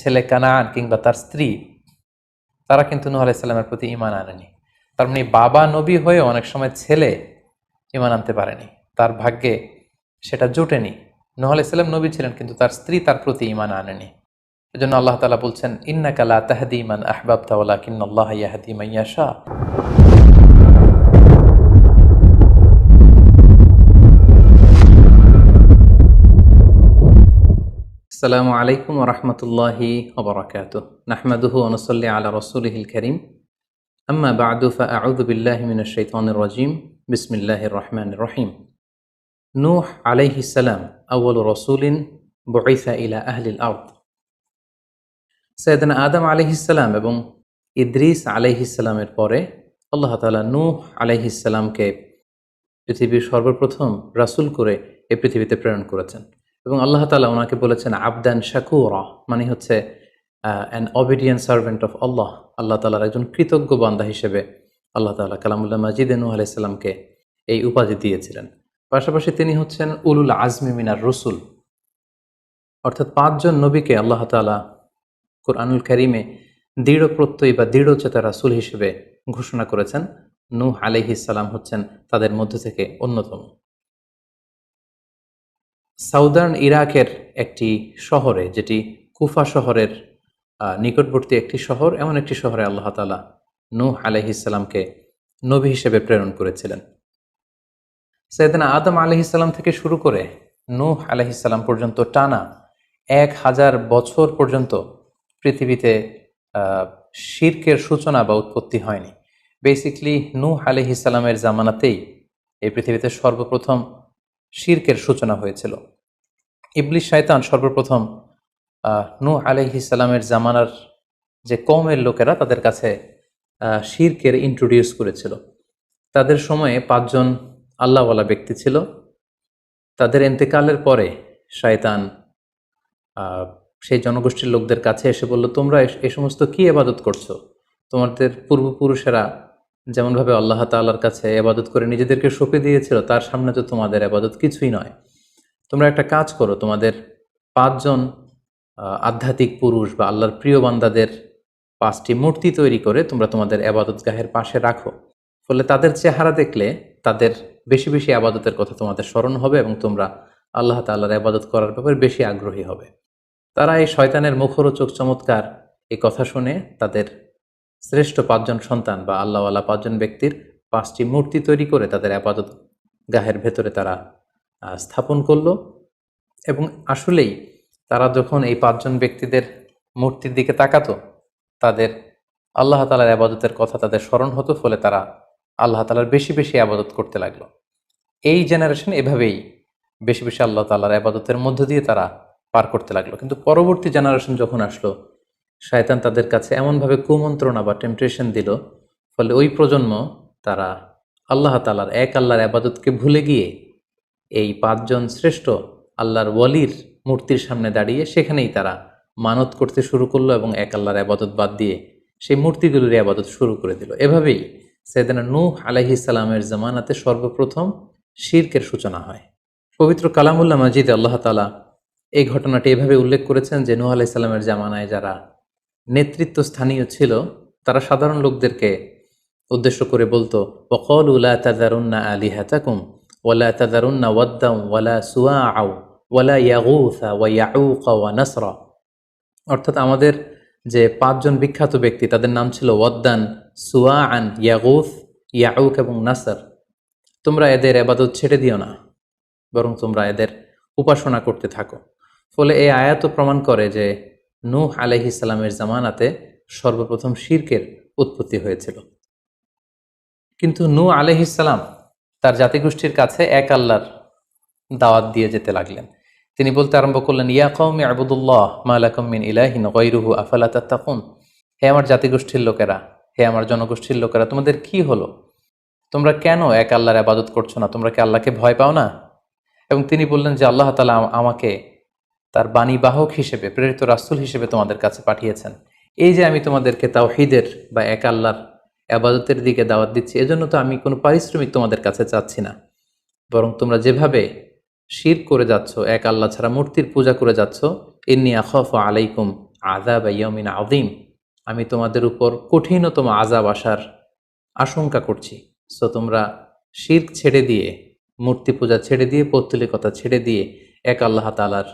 ছেলে কানান কিংবা তার স্ত্রী, তারা কিন্তু নূহ আলাইহিস সালামের প্রতি ঈমান আনেনি। তার মানে বাবা নবী হয়ে অনেক সময় ছেলে ঈমান আনতে পারেনি, তার ভাগ্যে সেটা জোটেনি। নূহ আলাইহিস সালাম নবী ছিলেন, কিন্তু তার স্ত্রী তার প্রতি ঈমান আনেনি। এজন্য আল্লাহ তাআলা বলছেন, ইন্নাকা লা তাহদি মান আহবাবতা ওয়ালাকিন্নাল্লাহা ইয়াহদি মান ইয়াশা। আসসালামু আলাইকুম ওয়া রাহমাতুল্লাহি ওয়া বারাকাতুহু। নাহমাদুহু ওয়া নুসাল্লি আলা রাসূলিহিল কারীম। আম্মা বা'দু ফাআউযু বিল্লাহি মিনাশ শাইতানির রাজীম। বিসমিল্লাহির রহমানির রহিম। নূহ আলাইহিস সালাম আউয়ালু রাসূলিন বুইসা ইলা আহলিল আরদ। সাইয়েদনা আদম আলাইহিস সালাম এবং ইদ্রিস আলাইহিস সালামের পরে আল্লাহ তাআলা নূহ আলাইহিস সালামকে পৃথিবীর সর্বপ্রথম রাসূল করে এই পৃথিবীতে প্রেরণ করেছেন। এবং আল্লাহ তাআলা ওনাকে বলেছেন আবদান শাকুরা, মানে হচ্ছে অ্যান অবিডিয়েন্ট সার্ভেন্ট অফ আল্লাহ। আল্লাহ তাআলার একজন কৃতজ্ঞ বান্দা হিসেবে আল্লাহ তাআলা কালামুল্লাহ মাজিদে নূহ আলাইহিস সালামকে এই উপাধি দিয়েছিলেন। পাশাপাশি তিনি হচ্ছেন উলুল আজমি মিনার রসুল, অর্থাৎ 5 জন নবীকে আল্লাহ তাআলা কুরআনুল কারীমে দৃঢ় প্রত্যয়ী বা দৃঢ়চেতা রাসূল হিসেবে ঘোষণা করেছেন। নূহ আলাইহিস সালাম হচ্ছেন তাদের মধ্য থেকে অন্যতম। সাউদার্ন ইরাকের একটি শহরে, যেটি কুফা শহরের নিকটবর্তী একটি শহর, এমন একটি শহরে আল্লাহ তাআলা নূহ আলাইহিস সালামকে নবী হিসেবে প্রেরণ করেছিলেন। সাইয়েদনা আদম আলাইহিস সালাম থেকে শুরু করে নূহ আলাইহিস সালাম পর্যন্ত টানা 1000 বছর পর্যন্ত পৃথিবীতে শিরকের সূচনা বা উৎপত্তি হয়নি। বেসিকলি নূহ আলাইহিস সালামের জামানাতেই এই পৃথিবীতে সর্বপ্রথম শিরকের সূচনা হয়েছিল। ইবলিস শয়তান সর্বপ্রথম নূহ আলাইহিস সালামের জামানার যে কওমের লোকেরা, তাদের কাছে শিরকের ইন্ট্রোডিউস করেছিল। তাদের সময়ে 5 জন আল্লাহওয়ালা ব্যক্তি ছিল। তাদের ইন্তেকালের পরে শয়তান সেই জনগোষ্ঠীর লোকদের কাছে এসে বলল, তোমরা এ সমস্ত কি ইবাদত করছো? তোমাদের পূর্বপুরুষেরা যেমনভাবে আল্লাহ তাআলার কাছে ইবাদত করে নিজেদেরকে সঁপে দিয়েছিল, তার সামনে তো তোমাদের ইবাদত কিছুই নয়। তোমরা একটা কাজ করো, তোমাদের 5 জন আধ্যাত্মিক পুরুষ বা আল্লাহর প্রিয় বান্দাদের 5টি মূর্তি তৈরি করে তোমরা তোমাদের ইবাদতগাহের পাশে রাখো। ফলে তাদের চেহারা দেখলে তাদের বেশি বেশি ইবাদতের কথা তোমাদের স্মরণ হবে এবং তোমরা আল্লাহ তাআলার ইবাদত করার ব্যাপারে বেশি আগ্রহী হবে। তারা এই শয়তানের মুখরোচক চমৎকার এই কথা শুনে তাদের শ্রেষ্ঠ 5 জন সন্তান বা আল্লাহওয়ালা 5 জন ব্যক্তির 5টি মূর্তি তৈরি করে তাদের ইবাদত গাহের ভেতরে তারা স্থাপন করলো। এবং আসলেই তারা যখন এই 5 জন ব্যক্তিদের মূর্তির দিকে তাকাতো, তাদের আল্লাহ তাআলার ইবাদতের কথা তাদের স্মরণ হতো, ফলে তারা আল্লাহ তাআলার বেশি বেশি ইবাদত করতে লাগলো। এই জেনারেশন এভাবেই বেশি বেশি আল্লাহ তাআলার ইবাদতের মধ্য দিয়ে তারা পার করতে লাগলো। কিন্তু পরবর্তী জেনারেশন যখন আসলো, শয়তান তাদের কাছে এমনভাবে কুমন্ত্রণা বা টেম্পটেশন দিল, ফলে ওই প্রজন্ম তারা আল্লাহ তাআলার এক আল্লাহর ইবাদতকে ভুলে গিয়ে এই 5 জন শ্রেষ্ঠ আল্লাহর ওয়ালির মূর্তির সামনে দাঁড়িয়ে সেখানেই তারা মানত করতে শুরু করলো এবং এক আল্লাহর ইবাদত বাদ দিয়ে সেই মূর্তিগুলোর ইবাদত শুরু করে দিল। এভাবেই সাইয়েদনা নূহ আলাইহিস সালামের জামানাতে সর্বপ্রথম শিরকের সূচনা হয়। পবিত্র কালামুল্লাহ মাজিদে আল্লাহ তাআলা এই ঘটনাটি এভাবে উল্লেখ করেছেন যে নূহ আলাইহিস সালামের জামানায় যারা নেতৃত্ব স্থানীয় ছিল, তারা সাধারণ লোকদেরকে উদ্দেশ্য করে বলতো, ওয়াকালু লা তাযারুন্না আলিহাতাকুম ওয়ালা তাযারুন্না ওয়াদ্দান ওয়ালা সুওয়াআ ওয়ালা ইয়াগুসা ওয়া ইয়াউকা ওয়া নাসরা। অর্থাৎ আমাদের যে 5 জন বিখ্যাত ব্যক্তি, তাদের নাম ছিল ওয়াদ্দান, সুওয়াআন, ইয়াগুস, ইয়াউক এবং নাসর। তোমরা এদের ইবাদত ছেড়ে দিও না, বরং তোমরা এদের উপাসনা করতে থাকো। ফলে এই আয়াত প্রমাণ করে যে নূহ আলাইহিস সালামের জামানাতে সর্বপ্রথম শিরকের উৎপত্তি হয়েছিল। কিন্তু নূহ আলাইহিস সালাম তার জাতিগোষ্ঠীর কাছে এক আল্লাহর দাওয়াত দিয়ে যেতে লাগলেন। তিনি বলতে আরম্ভ করলেন, ইয়া কওমি আবুদুল্লাহ মা লাকুম মিন ইলাহিন গায়রুহু আফালা তাত্তাকুন। হে আমার জাতিগোষ্ঠীর লোকেরা, হে আমার জনগোষ্ঠীর লোকেরা, তোমাদের কি হলো? তোমরা কেন এক আল্লাহর ইবাদত করছো না? তোমরা কি আল্লাহকে ভয় পাও না? এবং তিনি বললেন যে আল্লাহ তাআলা আমাকে তার বাণী বাহক হিসেবে, প্রেরিত রাসূল হিসেবে তোমাদের কাছে পাঠিয়েছেন। এই যে আমি তোমাদেরকে তাওহীদের বা এক আল্লাহর ইবাদতের দিকে দাওয়াত দিচ্ছি, এজন্য তো আমি কোনো পারিশ্রমিক তোমাদের কাছে চাচ্ছি না, বরং তোমরা যেভাবে শিরক করে যাচ্ছ, এক আল্লাহ ছাড়া মূর্তির পূজা করে যাচ্ছ, ইন্নী আখাফু আলাইকুম আযাব ইয়াউমিন আযীম, আমি তোমাদের উপর কঠিনতম আযাব আসার আশঙ্কা করছি। সো তোমরা শিরক ছেড়ে দিয়ে, মূর্তি পূজা ছেড়ে দিয়ে, পৌত্তলিকতা ছেড়ে দিয়ে এক আল্লাহ তাআলার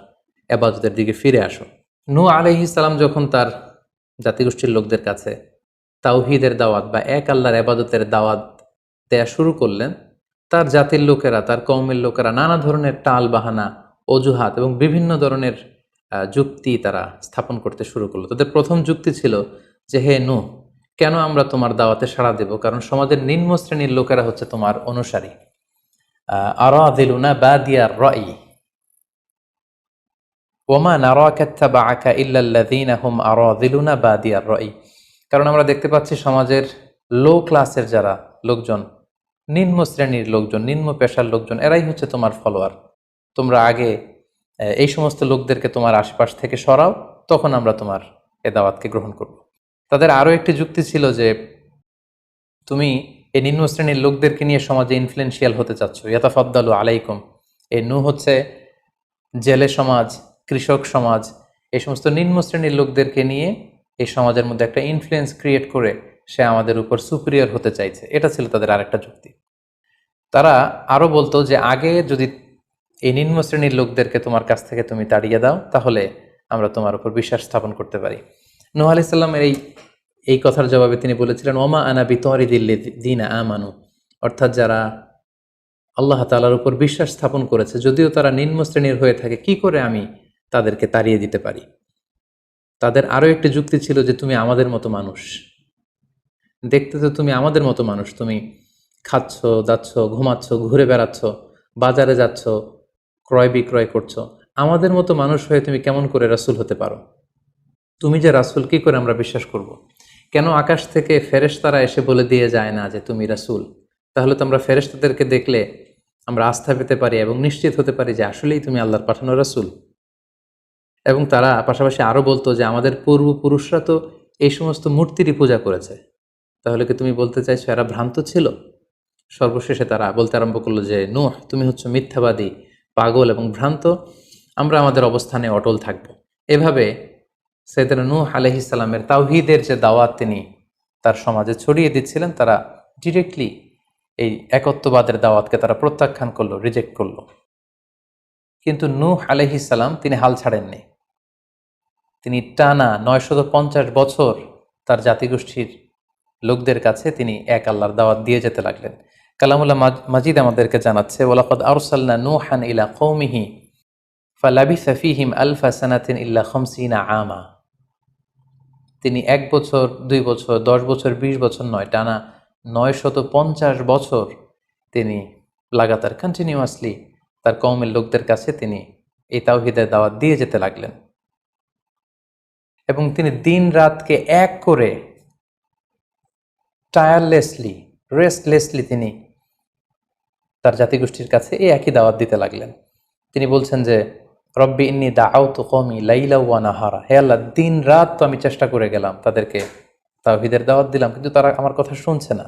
ইবাদতের দিকে ফিরে আসো। নূহ আলাইহিস সালাম যখন তার জাতিগোষ্ঠীর লোকদের কাছে তাওহীদের দাওয়াত বা এক আল্লাহর ইবাদতের দাওয়াত দেয়া শুরু করলেন, তার জাতির লোকেরা, তার কওমের লোকেরা নানা ধরনের টাল বাহানা, অজুহাত এবং বিভিন্ন ধরনের যুক্তি তারা স্থাপন করতে শুরু করলো। তাদের প্রথম যুক্তি ছিল যে, হে নূহ, কেন আমরা তোমার দাওয়াতে সাড়া দেব? কারণ সমাজের নিম্ন শ্রেণীর লোকেরা হচ্ছে তোমার অনুসারী। আরাযিলুনা বাদিয়ার রাই ওমা নারাকা ইত্তাবাআকা ইল্লাল্লাযীনা হুম আরাযিলুনা বাদিয়ার রাই। কারণ আমরা দেখতে পাচ্ছি সমাজের লো ক্লাসের যারা লোকজন, নিম্ন শ্রেণীর লোকজন, নিম্ন পেশার লোকজন, এরাই হচ্ছে তোমার ফলোয়ার। তোমরা আগে এই সমস্ত লোকদেরকে তোমার আশপাশ থেকে সরাও, তখন আমরা তোমার এ দাওয়াতকে গ্রহণ করব। তাদের আরও একটি যুক্তি ছিল যে, তুমি এই নিম্ন শ্রেণীর লোকদেরকে নিয়ে সমাজে ইনফ্লুয়েন্সিয়াল হতে চাচ্ছ। ইয়াতাফাদ্দালু আলাইকুম, এই নূহ হচ্ছে জেলে সমাজ, কৃষক সমাজ, এই সমস্ত নিম্ন শ্রেণীর লোকদেরকে নিয়ে এই সমাজের মধ্যে একটা ইনফ্লুয়েন্স ক্রিয়েট করে সে আমাদের উপর সুপিরিয়র হতে চাইছে। এটা ছিল তাদের আরেকটা যুক্তি। তারা আরও বলতো যে, আগে যদি এই নিম্ন শ্রেণীর লোকদেরকে তোমার কাছ থেকে তুমি তাড়িয়ে দাও, তাহলে আমরা তোমার উপর বিশ্বাস স্থাপন করতে পারি। নূহ আলাইহিস সালামের এই কথার জবাবে তিনি বলেছিলেন, ওমা আনা বিতারিদিল্লাযীনা আমানু, অর্থাৎ যারা আল্লাহ তাআলার উপর বিশ্বাস স্থাপন করেছে, যদিও তারা নিম্ন শ্রেণীর হয়ে থাকে, কি করে আমি তাদেরকে তাড়িয়ে দিতে পারি? তাদের আরও একটি যুক্তি ছিল যে, তুমি আমাদের মতো মানুষ, দেখতে তো তুমি আমাদের মতো মানুষ, তুমি খাচ্ছ, দাচ্ছ, ঘুমাচ্ছ, ঘুরে বেড়াচ্ছ, বাজারে যাচ্ছ, ক্রয় বিক্রয় করছো, আমাদের মতো মানুষ হয়ে তুমি কেমন করে রাসূল হতে পারো? তুমি যে রাসূল, কি করে আমরা বিশ্বাস করব? কেন আকাশ থেকে ফেরেশতারা এসে বলে দিয়ে যায় না যে তুমি রাসূল? তাহলে তো আমরা ফেরেশতাদেরকে দেখলে আমরা আস্থা পেতে পারি এবং নিশ্চিত হতে পারি যে আসলেই তুমি আল্লাহর পাঠানো রাসূল। এবং তারা পাশাপাশি আরও বলতো যে, আমাদের পূর্বপুরুষরা তো এই সমস্ত মূর্তিরই পূজা করেছে, তাহলে কি তুমি বলতে চাইছো এরা ভ্রান্ত ছিল? সর্বশেষে তারা বলতে আরম্ভ করলো যে, নূহ, তুমি হচ্ছে মিথ্যাবাদী, পাগল এবং ভ্রান্ত, আমরা আমাদের অবস্থানে অটল থাকব। এভাবে সাইয়েদনা নূহ আলাইহিস সালামের তাওহীদের যে দাওয়াত তিনি তার সমাজে ছড়িয়ে দিচ্ছিলেন, তারা ডিরেক্টলি এই একত্ববাদের দাওয়াতকে তারা প্রত্যাখ্যান করলো, রিজেক্ট করলো। কিন্তু নূহ আলাইহিস সালাম তিনি হাল ছাড়েননি। তিনি টানা 950 বছর তার জাতিগোষ্ঠীর লোকদের কাছে তিনি এক আল্লাহর দাওয়াত দিয়ে যেতে লাগলেন। কালামুল্লাহ মাজিদ আমাদেরকে জানাচ্ছে, ওয়ালাকাদ আরসালনা নূহান ইলা কওমিহি ফালাবিসা ফীহিম আলফা সানাতিন ইল্লা 50 আমা। তিনি 1 বছর, 2 বছর, 10 বছর, 20 বছর নয়, টানা 950 বছর তিনি লাগাতার কন্টিনিউয়াসলি তার কওমের লোকদের কাছে তিনি এই তাওহীদের দাওয়াত দিয়ে যেতে লাগলেন। এবং তিনি দিন রাতকে এক করে টায়ারলেসলি, রেস্টলেসলি তিনি তার জাতিগোষ্ঠীর কাছে এই একই দাওয়াত দিতে লাগলেন। তিনি বলছেন যে, রব্বি ইন্নী দাআউতু কওমি লাইলা ওয়া নাহারা, হে আল্লাহ, দিন রাত তো আমি চেষ্টা করে গেলাম, তাদেরকে তাওহীদের দাওয়াত দিলাম, কিন্তু তারা আমার কথা শুনছে না।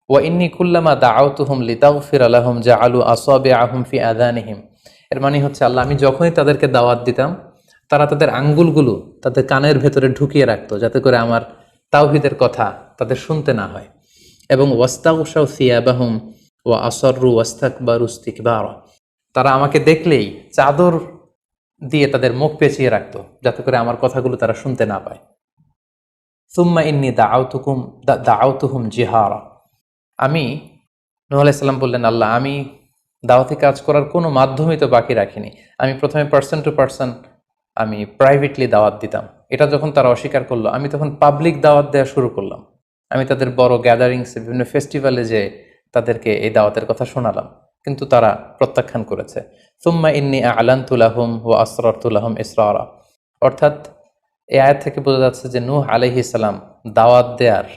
ওয়া ইন্নী কুল্লামা দাআউতুহুম লিতাগফিরা লাহুম জাআলু আসাবিআহুম ফি আযানিহিম। এর মানে হচ্ছে, আল্লাহ, আমি যখনই তাদেরকে দাওয়াত দিতাম, তারা তাদের আঙ্গুলগুলো তাদের কানের ভেতরে ঢুকিয়ে রাখতো, যাতে করে আমার তাওহীদের কথা তাদের শুনতে না হয়। এবং ওয়াস্তাগশাউ সিয়াবাহুম ওয়া আসররু ওয়াস্তাকবারু ইস্তিকবারা, তারা আমাকে দেখলেই চাদর দিয়ে তাদের মুখ পেঁচিয়ে রাখতো, যাতে করে আমার কথাগুলো তারা শুনতে না পায়। সুম্মা ইন্নী দাআউতুহুম জিহারা, আমি, নূহ আলাইহিস সালাম বললেন, আল্লাহ, আমি দাওয়াতি কাজ করার কোনো মাধ্যমই তো বাকি রাখিনি। আমি প্রথমে পার্সন টু পার্সন আমি প্রাইভেটলি দাওয়াত দিতাম। এটা যখন তারা অস্বীকার করলো, আমি তখন পাবলিক দাওয়াত দেওয়া শুরু করলাম। আমি তাদের বড় গ্যাদারিংসে, বিভিন্ন ফেস্টিভ্যালে যে তাদেরকে এই দাওয়াতের কথা শোনালাম, কিন্তু তারা প্রত্যাখ্যান করেছে। সুম্মা ইন্নী আ'লানতু লাহুম ওয়া আসরারতু লাহুম ইসরারা, অর্থাৎ এই আয়াত থেকে বোঝা যাচ্ছে যে নূহ আলাইহিস সালাম দাওয়াত দেয়ার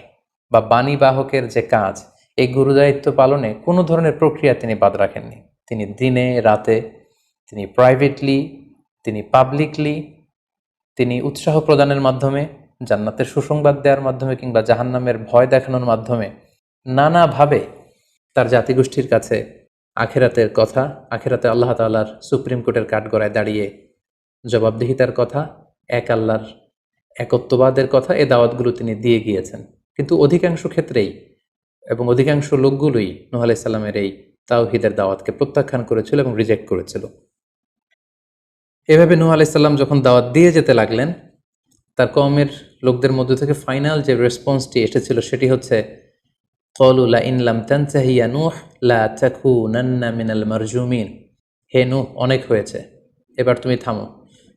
বা বাণী বাহকের যে কাজ, এই গুরুদায়িত্ব পালনে কোনো ধরনের প্রক্রিয়া তিনি বাদ রাখেননি। তিনি দিনে রাতে, তিনি প্রাইভেটলি, তিনি পাবলিকলি, তিনি উৎসাহ প্রদানের মাধ্যমে, জান্নাতের সুসংবাদ দেওয়ার মাধ্যমে, কিংবা জাহান্নামের ভয় দেখানোর মাধ্যমে নানাভাবে তার জাতিগোষ্ঠীর কাছে আখিরাতের কথা, আখিরাতে আল্লাহ তাআলার সুপ্রিম কোর্টের কাঠগড়ায় দাঁড়িয়ে জবাবদিহিতার কথা, এক আল্লাহর একত্ববাদের কথা, এ দাওয়াতগুলো তিনি দিয়ে গিয়েছেন। কিন্তু অধিকাংশ ক্ষেত্রেই এবং অধিকাংশ লোকগুলোই নূহ আলাইহিস সালামের এই তাওহীদের দাওয়াতকে প্রত্যাখ্যান করেছিল এবং রিজেক্ট করেছিল। এভাবে নূহ আলাইহিস সালাম যখন দাওয়াত দিয়ে যেতে লাগলেন, তার কওমের লোকদের মধ্য থেকে ফাইনাল যে রেসপন্সটি এসেছিল সেটি হচ্ছে, ক্বালু লা ইন লাম তানতাহি ইয়া নূহ লা তাকুনান্না মিনাল মারজুমিন। হে নূহ, অনেক হয়েছে, এবার তুমি থামো।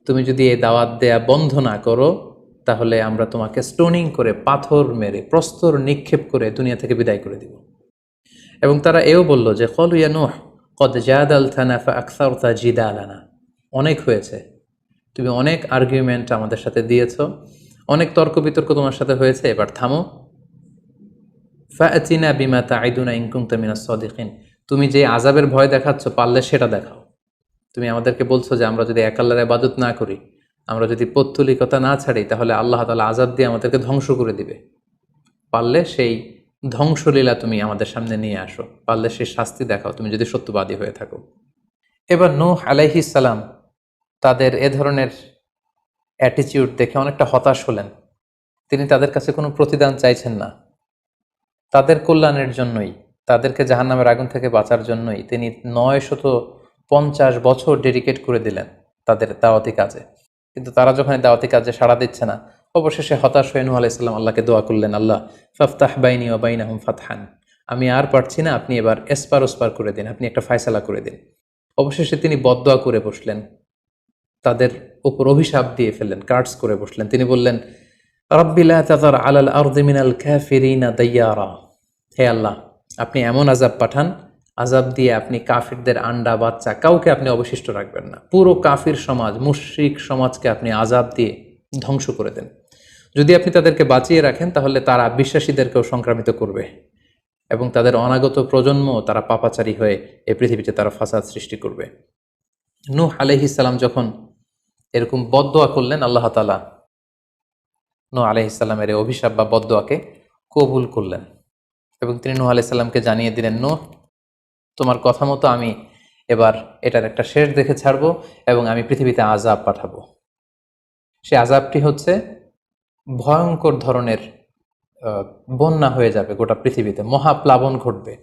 তুমি যদি এই দাওয়াত দেয়া বন্ধ না করো, তাহলে আমরা তোমাকে স্টোনিং করে, পাথর মেরে, প্রস্তর নিক্ষেপ করে দুনিয়া থেকে বিদায় করে দিব। এবং তারা এও বলল যে, ক্বালু ইয়া নূহ ক্বাদ জাদালতানা ফাআকসারতা জিদালানা। অনেক হয়েছে, তুমি অনেক আর্গুমেন্ট আমাদের সাথে দিয়েছ, অনেক তর্ক বিতর্ক তোমার সাথে হয়েছে, এবার থামো। ফাআতিনা বিমা তাইদুনা ইন কুনতা মিনাস সাদিকিন। তুমি যে আযাবের ভয় দেখাচ্ছ, পারলে সেটা দেখাও। তুমি আমাদেরকে বলছো যে আমরা যদি এক আল্লাহর ইবাদত না করি, আমরা যদি পৌত্তলিকতা না ছাড়ি, তাহলে আল্লাহ তাআলা আযাব দিয়ে আমাদেরকে ধ্বংস করে দিবে। পারলে সেই ধ্বংসলীলা তুমি আমাদের সামনে নিয়ে আসো, পারলে সেই শাস্তি দেখাও, তুমি যদি সত্যবাদী হয়ে থাকো। এবার নূহ আলাইহিস সালাম তাদের এ ধরনের অ্যাটিটিউড দেখে অনেকটা হতাশ হলেন। তিনি তাদের কাছে কোনো প্রতিদান চাইছেন না, তাদের কল্যাণের জন্যই, তাদেরকে জাহান্নামের আগুন থেকে বাঁচার জন্যই তিনি 950 বছর ডেডিকেট করে দিলেন তাদের দাওয়াতি কাজে। কিন্তু তারা যখন দাওয়াতি কাজে সাড়া দিচ্ছে না, অবশেষে হতাশ হয়ে নূহ আলাইহিস সালাম আল্লাহকে দোয়া করলেন, আল্লাহ ফাফতাহ বাইনি ওয়া বাইনাহুম ফাতহান। আমি আর পারছি না, আপনি এবার এসপার ওসপার করে দিন, আপনি একটা ফায়সালা করে দিন। অবশেষে তিনি বদদোয়া করে বসলেন, তাদের উপর অভিশাপ দিয়ে ফেললেন, কার্ডস করে বসলেন। তিনি বললেন, রাব্বি লা তাযার আলাল আরদি মিনাল কাফিরিনা দাইয়ারা। হে আল্লাহ, আপনি এমন আযাব পাঠান, আযাব দিয়ে আপনি কাফিরদের আন্ডা বাচ্চা কাউকে আপনি অবশিষ্ট রাখবেন না। পুরো কাফির সমাজ, মুশরিক সমাজকে আপনি আযাব দিয়ে ধ্বংস করে দেন। যদি আপনি তাদেরকে বাঁচিয়ে রাখেন, তাহলে তারা বিশ্বাসীদেরকেও সংক্রামিত করবে এবং তাদের অনাগত প্রজন্ম তারা পাপাচারী হয়ে এই পৃথিবীতে তারা ফাসাদ সৃষ্টি করবে। নূহ আলাইহিস সালাম যখন এরকম বদদোয়া করলেন, আল্লাহ তাআলা নূহ আলাইহিস সালামের এই অভিশাপ বা বদদোয়াকে কবুল করলেন এবং তিনি নূহ আলাইহিস সালামকে জানিয়ে দিলেন, নূহ, তোমার কথা মতো আমি এবার এটার একটা শেষ দেখে ছাড়বো এবং আমি পৃথিবীতে আযাব পাঠাবো। সে আযাবটি হচ্ছে ভয়ঙ্কর ধরনের বন্যা হয়ে যাবে গোটা পৃথিবীতে, মহাপ্লাবন ঘটবে।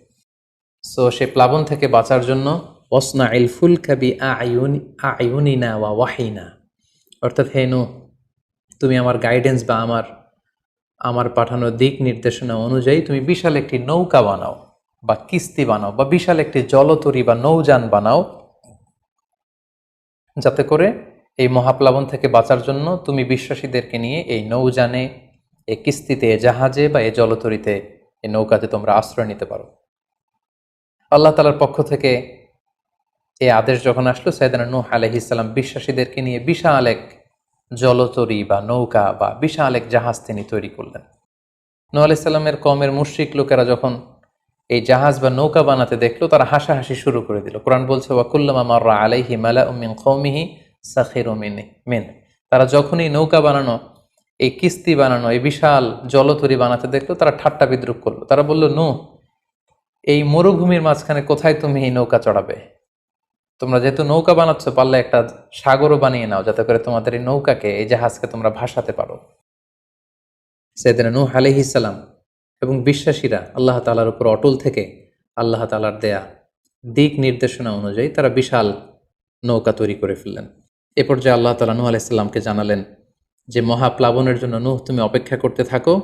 সো সে প্লাবন থেকে বাঁচার জন্য ওয়াসনাইল ফুলকা বিআইউনিনা ওয়া ওয়াহিনা, অর্থাৎ হে নূহ, তুমি আমার গাইডেন্স বা আমার পাঠানো দিক নির্দেশনা অনুযায়ী তুমি বিশাল একটি নৌকা বানাও বা কিস্তি বানাও বা বিশাল একটি জলতরী বা নৌযান বানাও, যাতে করে এই মহাপ্লাবন থেকে বাঁচার জন্য তুমি বিশ্বাসীদেরকে নিয়ে এই নৌযানে, এই কিস্তিতে, জাহাজে বা এই জলতরীতে, এই নৌকাতে তোমরা আশ্রয় নিতে পারো। আল্লাহ তাআলার পক্ষ থেকে এই আদেশ যখন আসলো, সাইয়েদনা নূহ আলাইহিস সালাম বিশ্বাসীদেরকে নিয়ে বিশাল এক জলতরী বা নৌকা বা বিশাল এক জাহাজ তিনি তৈরি করলেন। নূহ আলাইহিস সালামের কওমের মুশরিক লোকেরা যখন এই জাহাজ বা নৌকা বানাতে দেখলো, তারা হাসাহাসি শুরু করে দিল। কোরআন বলছে, ওয়া কুল্লামা মাররা আলাইহি মালাউম মিন কওমিহি সাখিরু মিন। তারা যখনই নৌকা বানানো, এই কিস্তি বানানো, এই বিশাল জলতরী বানাতে দেখলো, তারা ঠাট্টা বিদ্রুপ করলো। তারা বলল, নূহ, এই মরুভূমির মাঝখানে কোথায় তুমি এই নৌকা চড়াবে? তোমরা যেহেতু নৌকা বানাচ্ছ, পারলে একটা সাগরও বানিয়ে নাও, যাতে করে তোমাদের এই নৌকাকে, এই জাহাজকে তোমরা ভাসাতে পারো। সাইয়েদনা নূহ আলাইহিস সালাম এবং বিশ্বাসীরা আল্লাহ তাআলার উপর অটল থেকে আল্লাহ তাআলার দেয়া দিক নির্দেশনা অনুযায়ী তারা বিশাল নৌকা তৈরি করে ফেললেন। এ পর্যায়ে আল্লাহ তাআলা নূহ আলাইহিস সালামকে জানালেন যে, মহাপ্লাবনের জন্য নূহ তুমি অপেক্ষা করতে থাকো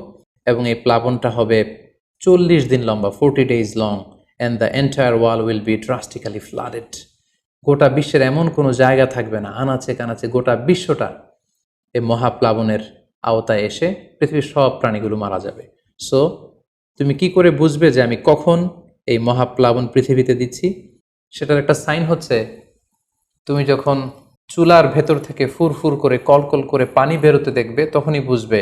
এবং এই প্লাবনটা হবে 40 দিন লম্বা, 40 days long, and the entire world will be drastically flooded. গোটা বিশ্বের এমন কোনো জায়গা থাকবে না, আনাচে কানাচে গোটা বিশ্বটা এই মহাপ্লাবনের আওতায় এসে পৃথিবীর সব প্রাণীগুলো মারা যাবে। সো তুমি কি করে বুঝবে যে আমি কখন এই মহাপ্লাবন পৃথিবীতে দিচ্ছি? সেটার একটা সাইন হচ্ছে, তুমি যখন চুলার ভেতর থেকে ফুরফুর করে, কলকল করে পানি বেরোতে দেখবে, তখনই বুঝবে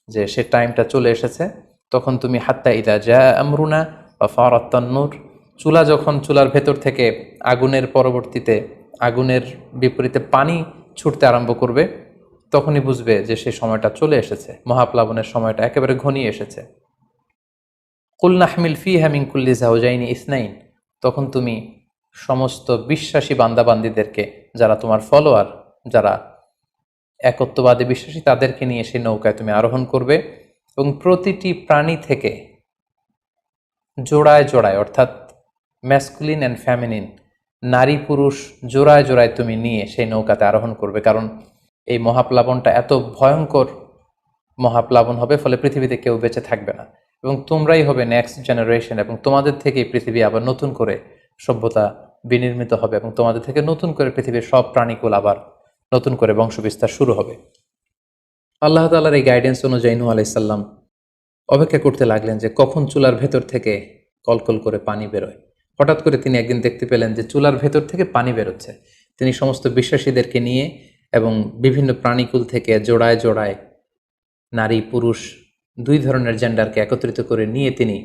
যে সে টাইমটা চলে এসেছে। তখন তুমি হাত্তা ইদা জা আমরুনা বা ফারাত তান্নুর, চুলার ভেতর থেকে আগুনের পরবর্তীতে, আগুনের বিপরীতে পানি ছুটতে আরম্ভ করবে, তখনই বুঝবে যে সে সময়টা চলে এসেছে, মহাপ্লাবনের সময়টা একেবারে ঘনিয়ে এসেছে। কুল নাহমিল ফিহা মিন কুল্লি যাওজাইনি ইসনাইন, তখন তুমি সমস্ত বিশ্বাসী বান্দাবান্দীদেরকে, যারা তোমার ফলোয়ার, যারা একত্ববাদে বিশ্বাসী তাদেরকে নিয়ে সেই নৌকায় তুমি আরোহণ করবে এবং প্রতিটি প্রাণী থেকে জোড়ায় জোড়ায়, অর্থাৎ ম্যাসকুলিন অ্যান্ড ফ্যামিনিন, নারী পুরুষ জোড়ায় জোড়ায় তুমি নিয়ে সেই নৌকাতে আরোহণ করবে। কারণ এই মহাপ্লাবনটা এত ভয়ঙ্কর মহাপ্লাবন হবে, ফলে পৃথিবীতে কেউ বেঁচে থাকবে না এবং তোমরাই হবে নেক্সট জেনারেশন, এবং তোমাদের থেকেই পৃথিবী আবার নতুন করে সভ্যতা বিনির্মিত হবে এবং তোমাদের থেকে নতুন করে পৃথিবীর সব প্রাণীকুল আবার নতুন করে বংশবিস্তার শুরু হবে। আল্লাহ তাআলার এই গাইডেন্স অনুযায়ী নূহ আলাইহিস সালাম অপেক্ষা করতে লাগলেন যে কখন চুলার ভেতর থেকে কলকল করে পানি বেরোয়। হঠাৎ করে তিনি একদিন দেখতে পেলেন যে চুলার ভেতর থেকে পানি বেরোচ্ছে। তিনি সমস্ত বিশ্বাসীদেরকে নিয়ে এবং বিভিন্ন প্রাণীকুল থেকে জোড়ায় জোড়ায় নারী পুরুষ দুই ধরনের জেন্ডারকে একত্রিত করে নিয়ে তিনি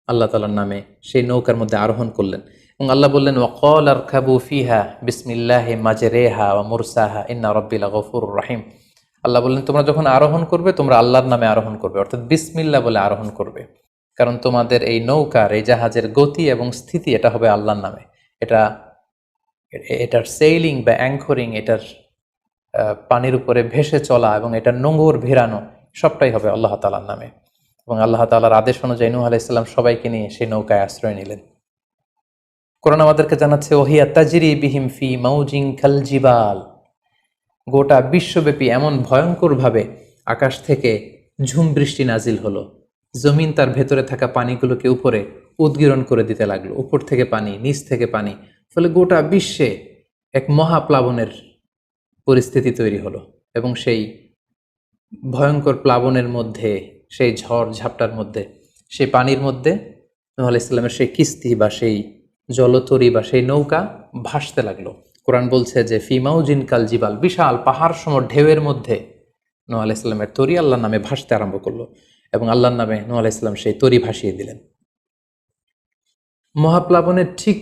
আল্লাহ তাআলার নামে সেই নৌকার মধ্যে আরোহণ করলেন এবং আল্লাহ বললেন, ওয়াকাল আরকাবু ফিহা বিসমিল্লাহি মাজরেহা ওয়া মুরসাহা ইন্না রাব্বি লাগফুরুর রহিম। আল্লাহ বললেন, তোমরা যখন আরোহণ করবে তোমরা আল্লাহর নামে আরোহণ করবে, অর্থাৎ বিসমিল্লাহ বলে আরোহণ করবে, কারণ তোমাদের এই নৌকার, এই জাহাজের গতি এবং স্থিতি এটা হবে আল্লাহর নামে। এটার সেইলিং বা অ্যাঙ্করিং, এটার পানির উপরে ভেসে চলা এবং এটার নোঙর ভেরানো সবটাই হবে আল্লাহ তাআলার নামে। এবং আল্লাহ তাআলার আদেশ অনুযায়ী নূহ আলাইহিস সালাম সবাইকে নিয়ে সেই নৌকায় আশ্রয় নিলেন। কোরআন আমাদেরকে জানাচ্ছে, ওহিয়া তাজরি বিহিম ফি মাউজিন কাল জিবাল। গোটা বিশ্বব্যাপী এমন ভয়ঙ্করভাবে আকাশ থেকে ঝুম বৃষ্টি নাজিল হলো, জমিন তার ভেতরে থাকা পানিগুলোকে উপরে উদগীরণ করে দিতে লাগলো, উপর থেকে পানি, নিচ থেকে পানি, ফলে গোটা বিশ্বে এক মহাপ্লাবনের পরিস্থিতি তৈরি হলো। এবং সেই ভয়ঙ্কর প্লাবনের মধ্যে, সেই ঝড় ঝাপটার মধ্যে, সেই পানির মধ্যে নূহ আলাইহিস সালামের সেই কিস্তি বা সেই জলতরী বা সেই নৌকা ভাসতে লাগলো। কোরআন বলছে যে ফি মাউজিন কাল জিবাল, বিশাল পাহাড় সম ঢেউয়ের মধ্যে নূহ আলাইহিস সালামের তরী আল্লাহর নামে ভাসতে আরম্ভ করলো এবং আল্লাহর নামে নূহ আলাইহিস সালাম সেই তরী ভাসিয়ে দিলেন। মহাপ্লাবনের ঠিক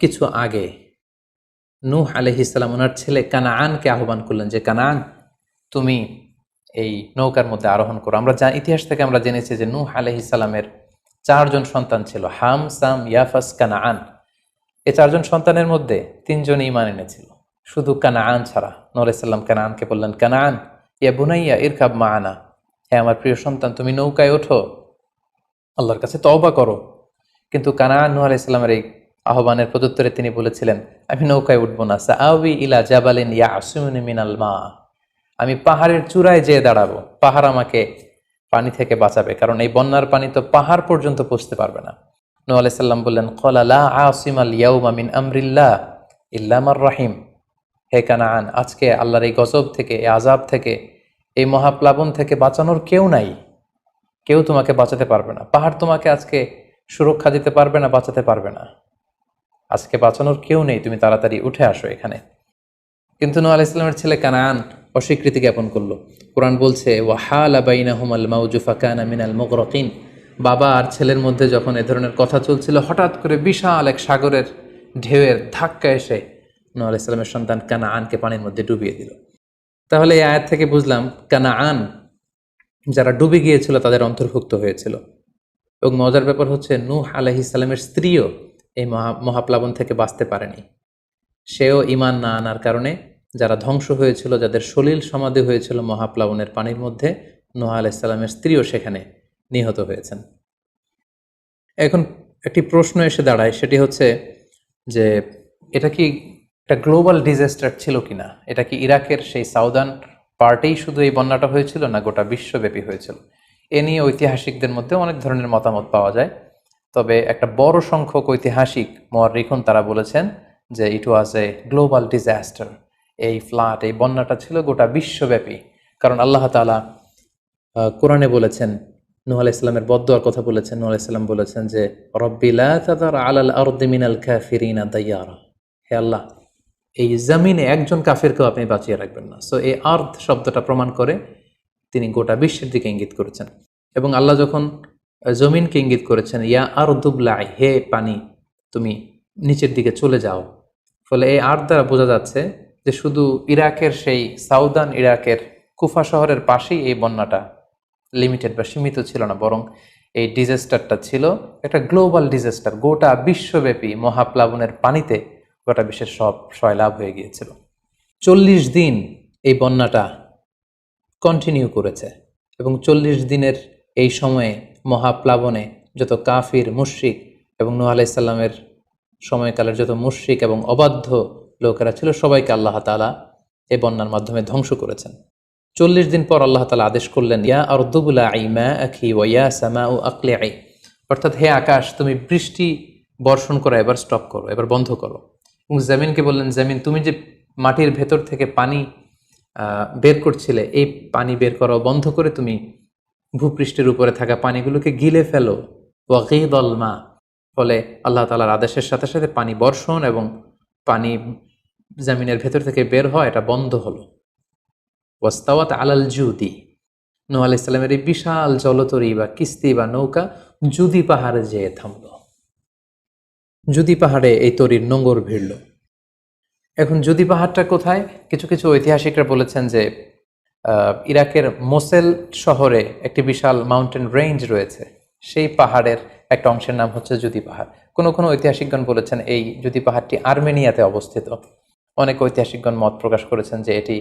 কিছু আগে নূহ আলাইহিস সালাম ওনার ছেলে কানাআনকে আহ্বান করলেন যে, কানাআন, তুমি এই নৌকার মধ্যে আরোহণ করো। আমরা ইতিহাস থেকে আমরা জেনেছি যে নূহ আলাইহিস সালামের 4 জন সন্তান ছিল, হাম, সাম, ইয়াফাস, কানাআন। এই 4 জন সন্তানের মধ্যে 3 জন ঈমান এনেছিল, শুধু কানাআন ছাড়া। নূহ আলাইহিস সালাম কানাআনকে বললেন, কানাআন ইয়া বুনাইয়া ইরকাব মাআনা, হে আমার প্রিয় সন্তান, তুমি নৌকায় ওঠো, আল্লাহর কাছে তওবা করো। কিন্তু কানাআন নূহ আলাইহিস সালামের এই আহ্বানের প্রত্যুত্তরে তিনি বলেছিলেন, আমি নৌকায় উঠবো না, সাআওয়ি ইলা জাবালিন ইয়াসিমুনি মিনাল মা, আমি পাহাড়ের চূড়ায় যেয়ে দাঁড়াবো, পাহাড় আমাকে পানি থেকে বাঁচাবে, কারণ এই বন্যার পানি তো পাহাড় পর্যন্ত পৌঁছতে পারবে না। নূহ আলাইহিস সালাম বললেন, ক্বালা লা আসিমাল ইয়াউমা মিন আমরিল্লাহ ইল্লা মার রাহিম, হে কানাআন, আজকে আল্লাহর এই গজব থেকে, এই আযাব থেকে, এই মহাপ্লাবন থেকে বাঁচানোর কেউ নাই, কেউ তোমাকে বাঁচাতে পারবে না। পাহাড় তোমাকে আজকে সুরক্ষা দিতে পারবে না, বাঁচাতে পারবে না, আজকে বাঁচানোর কেউ নেই, তুমি তাড়াতাড়ি উঠে আসো এখানে। কিন্তু নূহ আলাইহিস সালামের ছেলে কানাআন অস্বীকৃতি জ্ঞাপন করলো। কোরআন বলছে, ওয়াহালা বাইনাহুমাল মাউজু ফাকানা মিনাল মুগরাকিন, বাবা আর ছেলের মধ্যে যখন এ ধরনের কথা চলছিল, হঠাৎ করে বিশাল এক সাগরের ঢেউয়ের ধাক্কা এসে নূহ আলাইহিস সালামের সন্তান কানাআনকে পানির মধ্যে ডুবিয়ে দিল। তাহলে এই আয়াত থেকে বুঝলাম কানাআন যারা ডুবে গিয়েছিল তাদের অন্তর্ভুক্ত হয়েছিল। এবং মজার ব্যাপার হচ্ছে, নূহ আলাইহিস সালামের স্ত্রীও এই মহাপ্লাবন থেকে বাঁচতে পারেনি। সেও ঈমান না আনার কারণে যারা ধ্বংস হয়েছিল, যাদের সলিল সমাধি হয়েছিল মহাপ্লাবনের পানির মধ্যে, নূহ আলাইহিস সালামের স্ত্রীও সেখানে নিহত হয়েছেন। এখন একটি প্রশ্ন এসে দাঁড়ায়, সেটি হচ্ছে যে এটা কি একটা গ্লোবাল ডিজাস্টার ছিল কিনা? এটা কি ইরাকের সেই সাউদার্ন পার্টেই শুধু এই বন্যাটা হয়েছিল, না গোটা বিশ্বব্যাপী হয়েছিল? এ নিয়ে ঐতিহাসিকদের মধ্যে অনেক ধরনের মতামত পাওয়া যায়। তবে একটা বড় সংখ্যক ঐতিহাসিক মুআররিখুন তারা বলেছেন যে ইট ওয়াজ এ গ্লোবাল ডিজাস্টার। এই ফ্লাড, এই বন্যাটা ছিল গোটা বিশ্বব্যাপী। কারণ আল্লাহ তাআলা কোরআনে বলেছেন, নূহ আলাইহিস সালামের বদদুয়ার কথা বলেছেন। নূহ আলাইহিস সালাম বলেছেন যে, রব্বি লা তাযার আলাল আরদি মিনাল কাফিরিনা দাইয়ারা, হে আল্লাহ, এই জমিনে একজন কাফিরকেও আপনি বাঁচিয়ে রাখবেন না। সো এই আর্থ শব্দটা প্রমাণ করে তিনি গোটা বিশ্বের দিকে ইঙ্গিত করেছেন। এবং আল্লাহ যখন জমিনকে ইঙ্গিত করেছেন, ইয়া আরদুবলাই, হে পানি তুমি নিচের দিকে চলে যাও, ফলে এই আর্থ দ্বারা বোঝা যাচ্ছে যে শুধু ইরাকের সেই সাউদার্ন ইরাকের কুফা শহরের পাশেই এই বন্যাটা লিমিটেড বা সীমিত ছিল না, বরং এই ডিজাস্টারটা ছিল একটা গ্লোবাল ডিজাস্টার। গোটা বিশ্বব্যাপী মহাপ্লাবনের পানিতে গোটা বিশ্বের সব সয়লাভ হয়ে গিয়েছিল। 40 দিন এই বন্যাটা কন্টিনিউ করেছে এবং 40 দিনের এই সময়ে মহাপ্লাবনে যত কাফির মুশরিক এবং নূহ আলাইহিস সালামের সময়কালের যত মুশরিক এবং অবাধ্য লোকেরা ছিল সবাইকে আল্লাহ তাআলা এই বন্যার মাধ্যমে ধ্বংস করেছেন। 40 দিন পর আল্লাহ তাআলা আদেশ করলেন, ইয়া আরদু বুলাঈ মাআকি ওয়া ইয়া সামাউ আকলিঈ, অর্থাৎ হে আকাশ তুমি বৃষ্টি বর্ষণ করা এবার স্টপ করো, এবার বন্ধ করো। এবং জমিনকে বললেন, জমিন তুমি যে মাটির ভেতর থেকে পানি বের করছিলে, এই পানি বের করা বন্ধ করে তুমি ভূপৃষ্ঠের উপরে থাকা পানিগুলোকে গিলে ফেলো। ওয়াগীদাল মা, ফলে আল্লাহ তাআলার আদেশের সাথে সাথে পানি বর্ষণ এবং পানি জমিনের ভেতর থেকে বের হয়, এটা বন্ধ হলো। ওয়াস্তাওয়াত আলাল জুদি, নূহ আলাইহিস সালামের এই বিশাল জলতরী বা কিস্তি বা নৌকা জুদি পাহাড়ে যেয়ে থামল। জুদি পাহাড়ে এই তরীর নোঙর ভিড়ল। এখন জুদি পাহাড়টা কোথায়? কিছু কিছু ঐতিহাসিকরা বলেছেন যে ইরাকের মোসেল শহরে একটি বিশাল মাউন্টেন রেঞ্জ রয়েছে, সেই পাহাড়ের একটা অংশের নাম হচ্ছে জুদি পাহাড়। কোনো কোনো ঐতিহাসিকগণ বলেছেন এই জুদি পাহাড়টি আর্মেনিয়াতে অবস্থিত। অনেক ঐতিহাসিকগণ মত প্রকাশ করেছেন যে এটি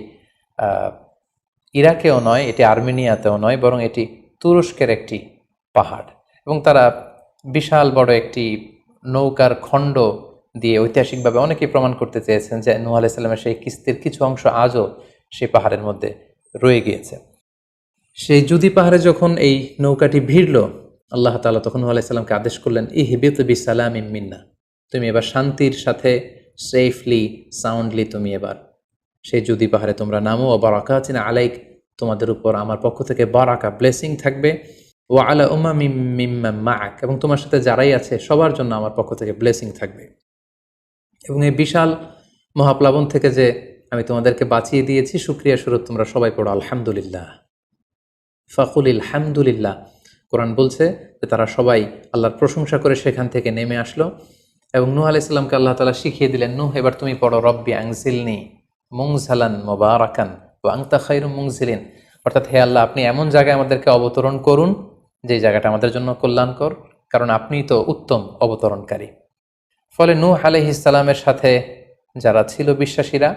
ইরাকেও নয়, এটি আর্মেনিয়াতেও নয়, বরং এটি তুরস্কের একটি পাহাড়। এবং তারা বিশাল বড় একটি নৌকার খণ্ড দিয়ে ঐতিহাসিকভাবে অনেকেই প্রমাণ করতে চেয়েছেন যে নূহ আলাইহিস সালামের সেই কিস্তির কিছু অংশ আজও সেই পাহাড়ের মধ্যে রয়ে গিয়েছে। সেই জুদি পাহাড়ে যখন এই নৌকাটি ভিড়ল, আল্লাহ তাআলা তখন নূহ আলাইহিস সালামকে আদেশ করলেন, ইহবিত বিসালামিন মিন্না, তুমি এবার শান্তির সাথে সেফলি সাউন্ডলি তুমি এবার সেই জুদি পাহাড়ে তোমরা নামো। ও বারাকাতিন আলাইক, তোমাদের উপর আমার পক্ষ থেকে বারাকা ব্লেসিং থাকবে। ও আলা উমামিম মিম্মা মাআক, এবং তোমার সাথে যারাই আছে সবার জন্য আমার পক্ষ থেকে ব্লেসিং থাকবে। এবং এই বিশাল মহাপ্লাবন থেকে যে আমি তোমাদেরকে বাঁচিয়ে দিয়েছি, শুকরিয়া স্বরূপ তোমরা সবাই পড়ো আলহামদুলিল্লাহ। ফাকুলিল হামদুলিল্লাহ। কোরআন বলছে যে তারা সবাই আল্লাহর প্রশংসা করে সেখান থেকে নেমে আসলো এবং নূহ আলাইহিস সালামকে আল্লাহ তাআলা শিখিয়ে দিলেন, নূহ এবার তুমি পড়ো রব্বি আনজিলনি মুনজালান মুবারাকান ওয়া আনতা খায়রুম মুনজিলিন, অর্থাৎ হে আল্লাহ আপনি এমন জায়গায় আমাদেরকে অবতরণ করুন যে জায়গাটা আমাদের জন্য কল্যাণকর, কারণ আপনিই তো উত্তম অবতরণকারী। ফলে নূহ আলাইহিস সালামের সাথে যারা ছিল বিশ্বাসীরা,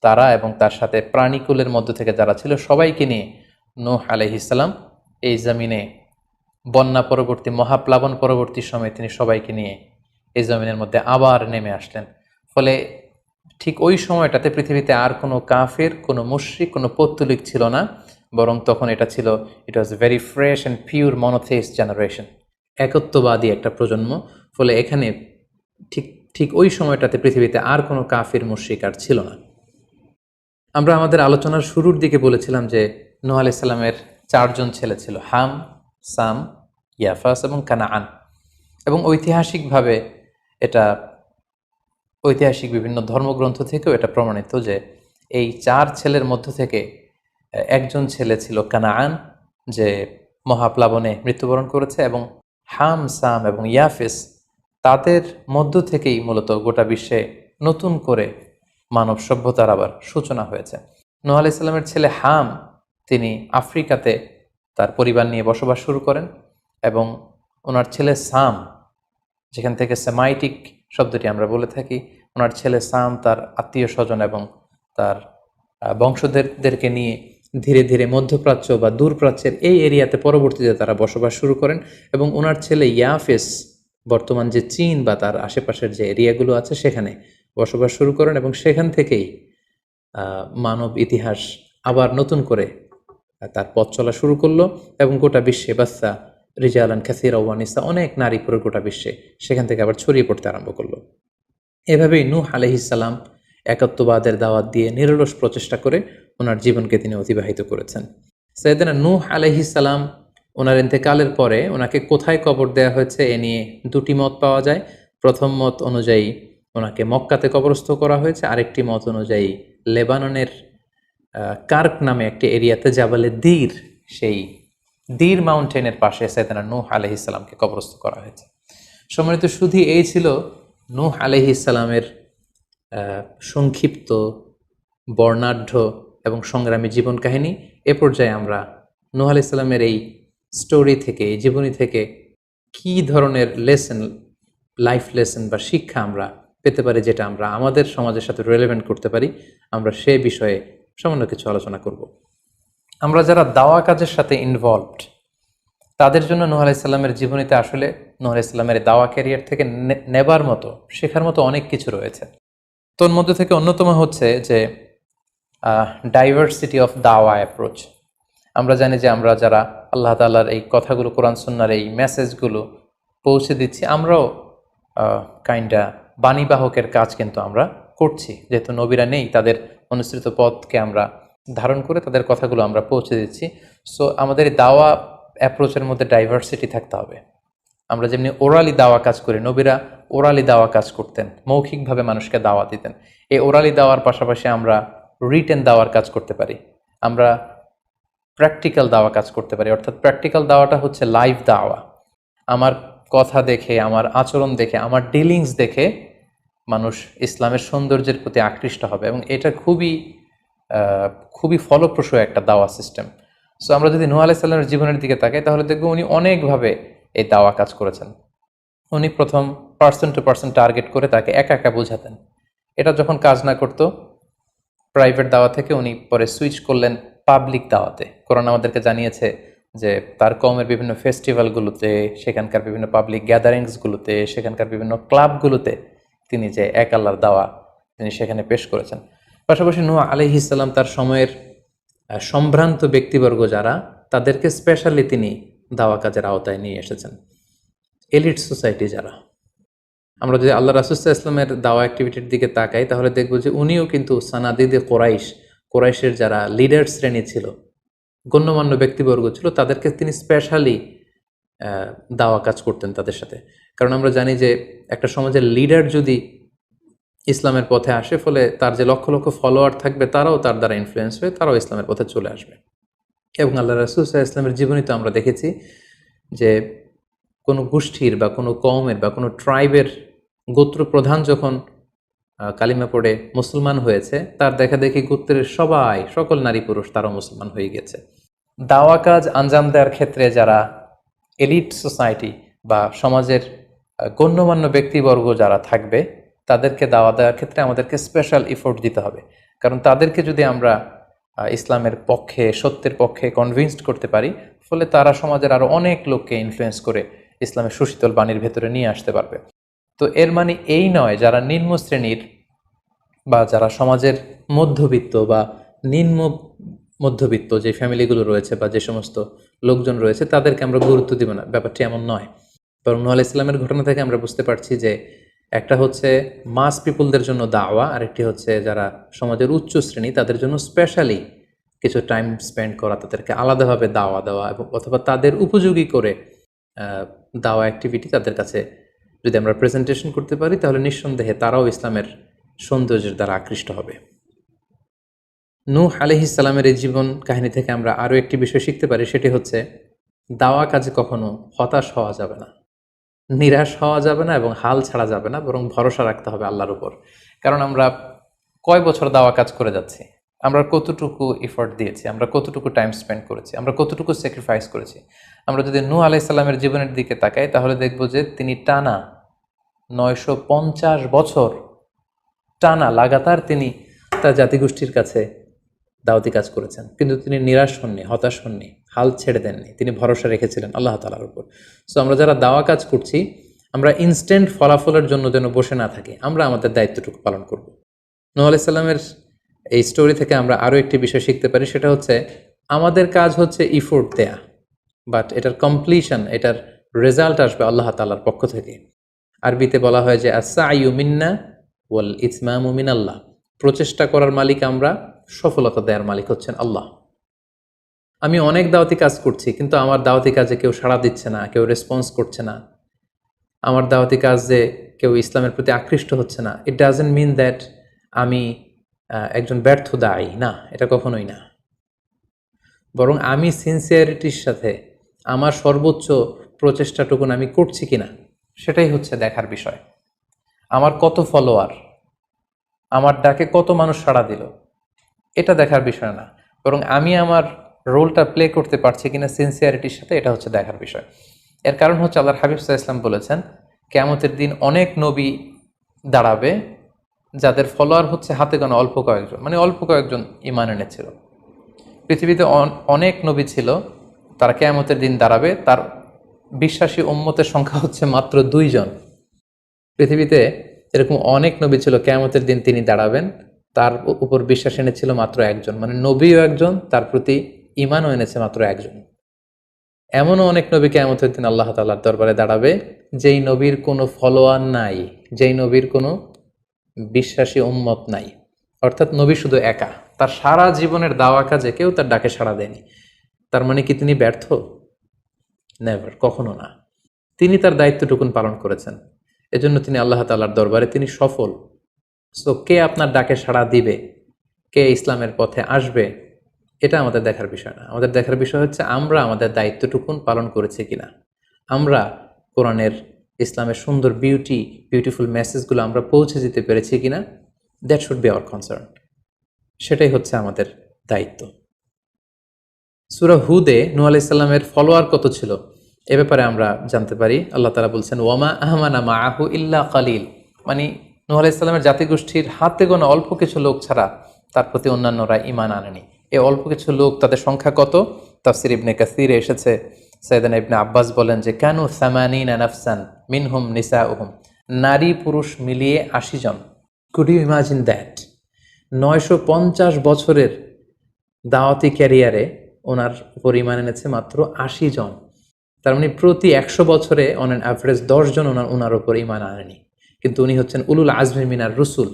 তারা এবং তার সাথে প্রাণীকুলের মধ্য থেকে যারা ছিল সবাইকে নিয়ে নূহ আলাইহিস সালাম এই জমিনে বন্যা পরবর্তী মহাপ্লাবন পরবর্তী সময়ে তিনি সবাইকে নিয়ে এই জমিনের মধ্যে আবার নেমে আসলেন। ফলে ঠিক ওই সময়টাতে পৃথিবীতে আর কোনো কাফের, কোনো মুশরিক, কোনো পৌত্তলিক ছিল না, বরং তখন এটা ছিল, it was very fresh and pure monotheist generation, একত্ববাদী একটা প্রজন্ম। ফলে এখানে ঠিক ঠিক ওই সময়টাতে পৃথিবীতে আর কোনো কাফির মুশরিক আর ছিল না। আমরা আমাদের আলোচনার শুরুর দিকে বলেছিলাম যে নূহ আলাইহিস সালামের 4 জন ছেলে ছিল, হাম, সাম, ইয়াফাস এবং কানাআন। এবং ঐতিহাসিকভাবে এটা ঐতিহাসিক বিভিন্ন ধর্মগ্রন্থ থেকেও এটা প্রমাণিত যে এই 4 ছেলের মধ্য থেকে একজন ছেলে ছিল কানাআন, যে মহাপ্লাবনে মৃত্যুবরণ করেছে, এবং হাম, সাম এবং ইয়াফেস, তাদের মধ্য থেকেই মূলত গোটা বিশ্বে নতুন করে মানব সভ্যতার আবার সূচনা হয়েছে। নূহ আলাইহিস সালামের ছেলে হাম, তিনি আফ্রিকাতে তার পরিবার নিয়ে বসবাস শুরু করেন, এবং ওনার ছেলে সাম, যেখান থেকে সেমাইটিক শব্দটি আমরা বলে থাকি, ওনার ছেলে সাম তার আত্মীয় স্বজন এবং তার বংশধরদেরকে নিয়ে ধীরে ধীরে মধ্যপ্রাচ্য বা দূরপ্রাচ্যের এই এরিয়াতে পরবর্তীতে তারা বসবাস শুরু করেন। এবং ওনার ছেলে ইয়াফেস বর্তমান যে চীন বা তার আশেপাশের যে এরিয়াগুলো আছে সেখানে বসবাস শুরু করেন, এবং সেখান থেকেই মানব ইতিহাস আবার নতুন করে তার পথ চলা শুরু করলো, এবং গোটা বিশ্বে বাচ্চা রিজালান কাসীরা ওয়া নিসা, অনেক নারী পুরো গোটা বিশ্বে সেখান থেকে আবার ছড়িয়ে পড়তে আরম্ভ করলো। এভাবেই নূহ আলাইহিস সালাম একত্ববাদের দাওয়াত দিয়ে নিরলস প্রচেষ্টা করে ওনার জীবনকে তিনি অতিবাহিত করেছেন। সাইয়েদনা নূহ আলাইহিস সালাম ওনার ইন্তেকালের পরে ওনাকে কোথায় কবর দেওয়া হয়েছে এ নিয়ে 2টি মত পাওয়া যায়। প্রথম মত অনুযায়ী ওনাকে মক্কাতে কবরস্থ করা হয়েছে, আরেকটি মত অনুযায়ী লেবাননের কার্ক নামে একটি এরিয়াতে জাবালে দীর, সেই দীর মাউন্টেনের পাশে সাইয়েদনা নূহ আলাইহিস সালামকে কবরস্থ করা হয়েছে। সম্মানিত শুধু এই ছিল নূহ আলাইহিস সালামের সংক্ষিপ্ত, বর্ণাঢ্য এবং সংগ্রামী জীবন কাহিনী। এ পর্যায়ে আমরা নূহ আলাইহিস সালামের এই স্টোরি থেকে, এই জীবনী থেকে কী ধরনের লেসন, লাইফ লেসন বা শিক্ষা আমরা পেতে পারি, যেটা আমরা আমাদের সমাজের সাথে রেলেভেন্ট করতে পারি, আমরা সে বিষয়ে সামান্য কিছু আলোচনা করব। আমরা যারা দাওয়া কাজের সাথে ইনভলভড, তাদের জন্য নূহ আলাইহিস সালামের জীবনীতে আসলে নূহ আলাইহিস সালামের দাওয়া ক্যারিয়ার থেকে নেবার মতো, শেখার মতো অনেক কিছু রয়েছে। তোর মধ্যে থেকে অন্যতম হচ্ছে যে ডাইভার্সিটি অফ দাওয়া অ্যাপ্রোচ। আমরা জানি যে আমরা যারা আল্লাহ তাআলার এই কথাগুলো, কোরআন সুন্নাহর এই মেসেজগুলো পৌঁছে দিচ্ছি, আমরাও কাইন্ডা বাণীবাহকের কাজ কিন্তু আমরা করছি। যেহেতু নবীরা নেই, তাদের অনুসৃত পথকে আমরা ধারণ করে তাদের কথাগুলো আমরা পৌঁছে দিচ্ছি। সো আমাদের এই দাওয়া অ্যাপ্রোচের মধ্যে ডাইভার্সিটি থাকতে হবে। আমরা যেমনি ওরালি দাওয়া কাজ করি, নবীরা ওরালি দাওয়া কাজ করতেন, মৌখিকভাবে মানুষকে দাওয়া দিতেন। এই ওরালি দাওয়ার পাশাপাশি আমরা রিটেন দাওয়ার কাজ করতে পারি, আমরা প্র্যাকটিক্যাল দাওয়া কাজ করতে পারি। অর্থাৎ প্র্যাকটিক্যাল দাওয়াটা হচ্ছে লাইভ দাওয়া। আমার কথা দেখে, আমার আচরণ দেখে, আমার ডিলিংস দেখে মানুষ ইসলামের সৌন্দর্যের প্রতি আকৃষ্ট হবে, এবং এটা খুবই ফলপ্রসূ একটা দাওয়া সিস্টেম। সো আমরা যদি নূহ আলাইহিস সালামের জীবনের দিকে তাকাই, তাহলে দেখব উনি অনেকভাবে এই দাওয়া কাজ করেছেন। উনি প্রথম পার্সন টু পার্সন টার্গেট করে তাকে একা একা বোঝাতেন। এটা যখন কাজ না করতো, প্রাইভেট দাওয়া থেকে উনি পরে সুইচ করলেন পাবলিক দাওয়াতে। কোরআন আমাদেরকে জানিয়েছে যে তার কওমের বিভিন্ন ফেস্টিভ্যালগুলোতে, সেখানকার বিভিন্ন পাবলিক গ্যাদারিংসগুলোতে, সেখানকার বিভিন্ন ক্লাবগুলোতে তিনি যে এক আল্লাহর দাওয়া তিনি সেখানে পেশ করেছেন। পাশাপাশি নূহ আলাইহিস সালাম তার সময়ের সম্ভ্রান্ত ব্যক্তিবর্গ যারা, তাদেরকে স্পেশালি তিনি দাওয়া কাজের আওতায় নিয়ে এসেছেন। এলিট সোসাইটি যারা, আমরা যদি আল্লাহ রাসূল সাল্লাল্লাহু আলাইহি ওয়াসাল্লামের দাওয়া অ্যাক্টিভিটির দিকে তাকাই, তাহলে দেখব যে উনিও কিন্তু সানাদিদে কোরাইশের যারা লিডার শ্রেণী ছিল, গণ্যমান্য ব্যক্তিবর্গ ছিল, তাদেরকে তিনি স্পেশালি দাওয়া কাজ করতেন তাদের সাথে। কারণ আমরা জানি যে একটা সমাজের লিডার যদি ইসলামের পথে আসে, ফলে তার যে লক্ষ লক্ষ ফলোয়ার থাকবে, তারাও তার দ্বারা ইনফ্লুয়েন্স হয়ে তারাও ইসলামের পথে চলে আসবে। এবং আল্লাহ রাসূল সাল্লাল্লাহু আলাইহি ওয়াসাল্লামের জীবনীতে আমরা দেখেছি যে কোনো গোষ্ঠীর বা কোনো কওমের বা কোনো ট্রাইবের গোত্র প্রধান যখন কালিমা পড়ে মুসলমান হয়েছে, তার দেখা দেখি গোত্রের সকল নারী পুরুষ তারাও মুসলমান হয়ে গেছে। দাওয়া কাজ আঞ্জাম দেওয়ার ক্ষেত্রে যারা এলিট সোসাইটি বা সমাজের গণ্যমান্য ব্যক্তিবর্গ যারা থাকবে, তাদেরকে দাওয়া দেওয়ার ক্ষেত্রে আমাদেরকে স্পেশাল এফোর্ট দিতে হবে। কারণ তাদেরকে যদি আমরা ইসলামের পক্ষে, সত্যের পক্ষে কনভিন্সড করতে পারি, ফলে তারা সমাজের আরও অনেক লোককে ইনফ্লুয়েন্স করে ইসলামের সুশীতল বাণীর ভেতরে নিয়ে আসতে পারবে। তো এর মানে এই নয় যারা নিম্ন শ্রেণীর বা যারা সমাজের মধ্যবিত্ত বা নিম্ন মধ্যবিত্ত যে ফ্যামিলিগুলো রয়েছে বা যে সমস্ত লোকজন রয়েছে, তাদেরকে আমরা গুরুত্ব দিব না, ব্যাপারটি এমন নয়। বরং নূহ আলাইহিস সালামের ঘটনা থেকে আমরা বুঝতে পারছি যে একটা হচ্ছে মাস পিপুলদের জন্য দাওয়া, আর একটি হচ্ছে যারা সমাজের উচ্চ শ্রেণী, তাদের জন্য স্পেশালি কিছু টাইম স্পেন্ড করা, তাদেরকে আলাদাভাবে দাওয়া দেওয়া, এবং অথবা তাদের উপযোগী করে দাওয়া অ্যাক্টিভিটি তাদের কাছে যদি আমরা প্রেজেন্টেশন করতে পারি, তাহলে নিঃসন্দেহে তারাও ইসলামের সৌন্দর্যের দ্বারা আকৃষ্ট হবে। নূহ আলাইহিস সালামের এই জীবন কাহিনী থেকে আমরা আরও একটি বিষয় শিখতে পারি, সেটি হচ্ছে দাওয়া কাজে কখনো হতাশ হওয়া যাবে না, নিরাশ হওয়া যাবে না, এবং হাল ছাড়া যাবে না, বরং ভরসা রাখতে হবে আল্লাহর উপর। কারণ আমরা কয় বছর দাওয়া কাজ করে যাচ্ছি, আমরা কতটুকু এফোর্ট দিয়েছি, আমরা কতটুকু টাইম স্পেন্ড করেছি, আমরা কতটুকু স্যাক্রিফাইস করেছি। আমরা যদি নূহ আলাইহিস সালামের জীবনের দিকে তাকাই, তাহলে দেখব যে তিনি টানা 950 বছর টানা লাগাতার তিনি তার জাতিগোষ্ঠীর কাছে দাওয়াতি কাজ করেছেন, কিন্তু তিনি নিরাশ হননি, হতাশ হননি, হাল ছেড়ে দেননি, তিনি ভরসা রেখেছিলেন আল্লাহ তাআলার উপর। সো আমরা যারা দাওয়া কাজ করছি, আমরা ইনস্ট্যান্ট ফলাফলের জন্য যেন বসে না থাকি, আমরা আমাদের দায়িত্বটুকু পালন করব। নূহ আলাইহিস সালামের এই স্টোরি থেকে আমরা আরও একটি বিষয় শিখতে পারি, সেটা হচ্ছে আমাদের কাজ হচ্ছে ইফোর্ট দেয়া, বাট এটার কমপ্লিশন, এটার রেজাল্ট আসবে আল্লাহ তাআলার পক্ষ থেকে। আরবিতে বলা হয় যে আস-সা'য়ু মিন্না ওয়াল ইতমামু মিনাল্লাহ, প্রচেষ্টা করার মালিক আমরা, সফলতা দেওয়ার মালিক হচ্ছেন আল্লাহ। আমি অনেক দাওয়াতি কাজ করছি, কিন্তু আমার দাওয়াতি কাজে কেউ সাড়া দিচ্ছে না, কেউ রেসপন্স করছে না, আমার দাওয়াতি কাজে কেউ ইসলামের প্রতি আকৃষ্ট হচ্ছে না, ইট ডাজন্ট মিন দ্যাট আমি একজন ব্যর্থ দায়ী, না, এটা কখনোই না। বরং আমি সিনসিয়ারিটির সাথে আমার সর্বোচ্চ প্রচেষ্টাটুকুন আমি করছি কিনা, সেটাই হচ্ছে দেখার বিষয়। আমার কত ফলোয়ার, আমার ডাকে কত মানুষ সাড়া দিল, এটা দেখার বিষয় না, বরং আমি আমার রোলটা প্লে করতে পারছি কিনা সিনসিয়ারিটির সাথে, এটা হচ্ছে দেখার বিষয়। এর কারণ হচ্ছে আল্লাহর হাবিব সাল্লাল্লাহু আলাইহি ওয়াসাল্লাম বলেছেন, কিয়ামতের দিন অনেক নবী দাঁড়াবে যাদের ফলোয়ার হচ্ছে হাতে গোনা অল্প কয়েকজন, মানে অল্প কয়েকজন ঈমান এনেছিল। পৃথিবীতে অনেক নবী ছিল, তারা কিয়ামতের দিন দাঁড়াবে, তার বিশ্বাসী উম্মতের সংখ্যা হচ্ছে মাত্র 2 জন। পৃথিবীতে এরকম অনেক নবী ছিল, কিয়ামতের দিন তিনি দাঁড়াবেন, তার উপর বিশ্বাস এনেছিল মাত্র একজন, মানে নবীও একজন, তার প্রতি ঈমানও এনেছে মাত্র একজন। এমনও অনেক নবী কিয়ামতের দিন আল্লাহ তাআলার দরবারে দাঁড়াবে যেই নবীর কোনো ফলোয়ার নাই, যেই নবীর কোনো বিশ্বাসী উম্মত নাই, অর্থাৎ নবী শুধু একা, তার সারা জীবনের দাওয়া কাজে কেউ তার ডাকে সাড়া দেয়নি। তার মানে কি তিনি ব্যর্থ? নেভার, কখনো না। তিনি তার দায়িত্বটুকুন পালন করেছেন, এজন্য তিনি আল্লাহ তাআলার দরবারে তিনি সফল। সো কে আপনার ডাকে সাড়া দিবে, কে ইসলামের পথে আসবে, এটা আমাদের দেখার বিষয় না। আমাদের দেখার বিষয় হচ্ছে আমরা আমাদের দায়িত্বটুকুন পালন করেছি কিনা, আমরা কোরআনের, ইসলামের সুন্দর বিউটিফুল মেসেজগুলো আমরা পৌঁছে দিতে পেরেছি কিনা। That should be hour concern, সেটাই হচ্ছে আমাদের দায়িত্ব। সূরা হুদে নূহ আলাইহিস সালামের ফলোয়ার কত ছিল এ ব্যাপারে আমরা জানতে পারি। আল্লাহ তাআলা বলছেন, ওয়ামা আহমানা মাআহু ইল্লা কালিল, মানে নূহ আলাইহিস সালামের জাতিগোষ্ঠীর হাতে গোনা অল্প কিছু লোক ছাড়া তার প্রতি অন্যান্যরা ঈমান আনেনি। এই অল্প কিছু লোক, তাদের সংখ্যা কত? তাফসির ইবনে কাসিরে এসেছে, সাইয়েদনা ইবনে আব্বাস বলেন যে কানু সামানিনা নাফসান মিনহুম নিসাউহুম, নারী পুরুষ মিলিয়ে 80 জন। Could you imagine that? 950 বছরের দাওয়াতি ক্যারিয়ারে ওনার উপর ঈমান এনেছে মাত্র 80 জন। তার মানে প্রতি 100 বছরে অন অ্যান অ্যাভারেজ 10 জন ওনার উপর ঈমান আনেনি। কিন্তু উনি হচ্ছেন উলুল আজমি মিনার রসুল,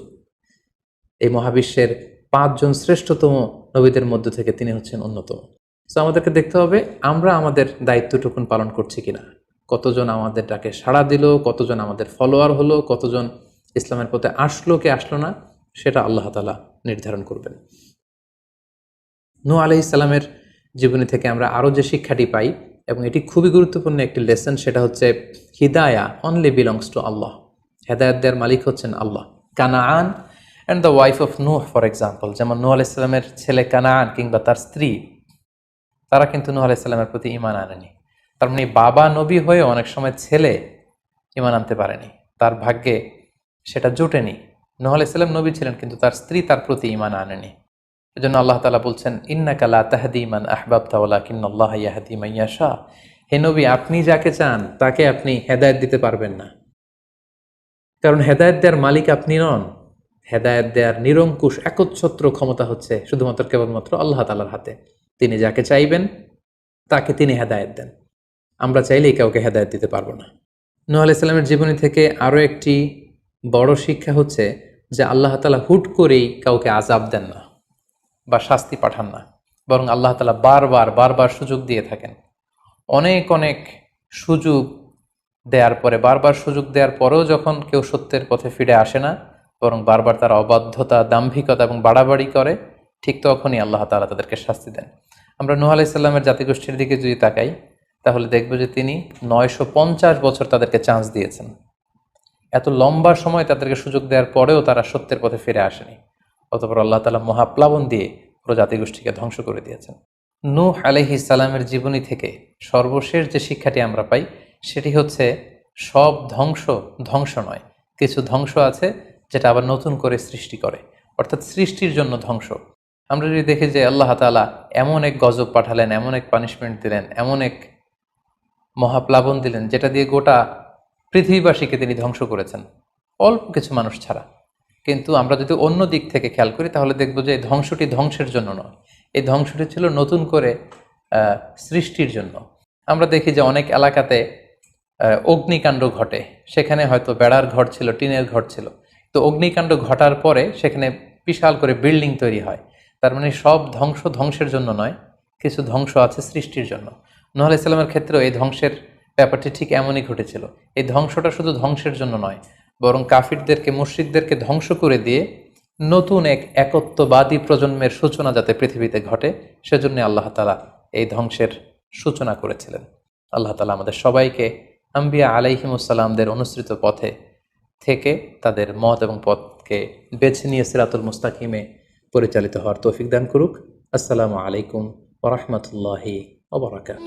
এই মহাবিশ্বের 5 জন শ্রেষ্ঠতম নবীদের মধ্য থেকে তিনি হচ্ছেন অন্যতম। সো আমাদেরকে দেখতে হবে আমরা আমাদের দায়িত্বটুকুন পালন করছি কিনা। কতজন আমাদের ডাকে সাড়া দিল, কতজন আমাদের ফলোয়ার হলো, কতজন ইসলামের পথে আসলো কে আসলো না, সেটা আল্লাহ তাআলা নির্ধারণ করবেন। নূহ আলাইহিস সালামের জীবনী থেকে আমরা আরও যে শিক্ষাটি পাই, এবং এটি খুবই গুরুত্বপূর্ণ একটি লেসন, সেটা হচ্ছে হিদায়া অনলি বিলংস টু আল্লাহ। হেদায়েত দেওয়ার মালিক হচ্ছেন Allah. Canaan and the wife of Nuh for example, যেমন নূহ আলাইহিস সালামের ছেলে কানাআন কিংবা তার স্ত্রী, তারা কিন্তু নূহ আলাইহিস সালামের প্রতি ঈমান আনেনি। তার মানে বাবা নবী হয়ে অনেক সময় ছেলে ঈমান আনতে পারেনি, তার ভাগ্যে সেটা জোটেনি। নূহ আলাইহিস সালাম নবী ছিলেন, কিন্তু তার স্ত্রী তার প্রতি ঈমান আনেনি। এজন্য আল্লাহ তাআলা বলছেন, ইন্নাকা লা তাহদি মান আহবাবতা ওয়ালাকিন্নাল্লাহা ইয়াহদি মান ইয়াশা, হে নবী, আপনি যাকে চান তাকে আপনি হেদায়েত দিতে পারবেন না, কারণ হেদায়েত দেওয়ার মালিক আপনি নন। হেদায়েত দেওয়ার নিরঙ্কুশ একচ্ছত্র ক্ষমতা হচ্ছে শুধুমাত্র কেবলমাত্র আল্লাহ তাআলার হাতে। তিনি যাকে চাইবেন তাকে তিনি হেদায়েত দেন, আমরা চাইলেই কাউকে হেদায়েত দিতে পারবো না। নূহ আলাইহিস সালামের জীবনী থেকে আরও একটি বড় শিক্ষা হচ্ছে যে আল্লাহ তাআলা হুট করেই কাউকে আযাব দেন না বা শাস্তি পাঠান না, বরং আল্লাহ তাআলা বারবার সুযোগ দিয়ে থাকেন। অনেক সুযোগ দেওয়ার পরে, বারবার সুযোগ দেওয়ার পরেও যখন কেউ সত্যের পথে ফিরে আসে না, বরং বারবার তারা অবাধ্যতা, দাম্ভিকতা এবং বাড়াবাড়ি করে, ঠিক তখনই আল্লাহ তাআলা তাদেরকে শাস্তি দেন। আমরা নূহ আলাইহিস সালামের জাতিগোষ্ঠীর দিকে যদি তাকাই, তাহলে দেখব যে তিনি 950 বছর তাদেরকে চান্স দিয়েছেন। এত লম্বা সময় তাদেরকে সুযোগ দেওয়ার পরেও তারা সত্যের পথে ফিরে আসেনি। অতঃপর আল্লাহ তাআলা মহাপ্লাবন দিয়ে পুরো জাতিগোষ্ঠীকে ধ্বংস করে দিয়েছেন। নূহ আলাইহিস সালামের জীবনী থেকে সর্বশেষ যে শিক্ষাটি আমরা পাই, সেটি হচ্ছে সব ধ্বংস নয়, কিছু ধ্বংস আছে যেটা আবার নতুন করে সৃষ্টি করে, অর্থাৎ সৃষ্টির জন্য ধ্বংস। আমরা যদি দেখি যে আল্লাহ তাআলা এমন এক গজব পাঠালেন, এমন এক পানিশমেন্ট দিলেন, এমন এক মহাপ্লাবন দিলেন, যেটা দিয়ে গোটা পৃথিবীবাসীকে তিনি ধ্বংস করেছেন, অল্প কিছু মানুষ ছাড়া। কিন্তু আমরা যদি অন্য দিক থেকে খেয়াল করি, তাহলে দেখব যে এই ধ্বংসটি ধ্বংসের জন্য নয়, এই ধ্বংসটি ছিল নতুন করে সৃষ্টির জন্য। আমরা দেখি যে অনেক এলাকাতে অগ্নিকাণ্ড ঘটে, সেখানে হয়তো বেড়ার ঘর ছিল, টিনের ঘর ছিল, তো অগ্নিকাণ্ড ঘটার পরে সেখানে বিশাল করে বিল্ডিং তৈরি হয়। তার মানে সব ধ্বংসের জন্য নয়, কিছু ধ্বংস আছে সৃষ্টির জন্য। নূহ আলাইহিস সালামের ক্ষেত্রেও এই ধ্বংসের ব্যাপারটি ঠিক এমনই ঘটেছিল। এই ধ্বংসটা শুধু ধ্বংসের জন্য নয়, বরং কাফিরদেরকে, মুশরিকদেরকে ধ্বংস করে দিয়ে নতুন এক একত্ববাদী প্রজন্মের সূচনা যাতে পৃথিবীতে ঘটে, সেজন্য আল্লাহ তাআলা এই ধ্বংসের সূচনা করেছিলেন। আল্লাহ তাআলা আমাদের সবাইকে আম্বিয়া আলাইহিমুসসালামদের অনুসৃত পথে থেকে তাদের মত এবং পথকে বেছে নিয়ে সিরাতুল মুস্তাকিমে পরিচালিত হওয়ার তৌফিক দান করুক। আসসালামু আলাইকুম ওয়া রাহমাতুল্লাহি ওয়া বারাকাতুহু।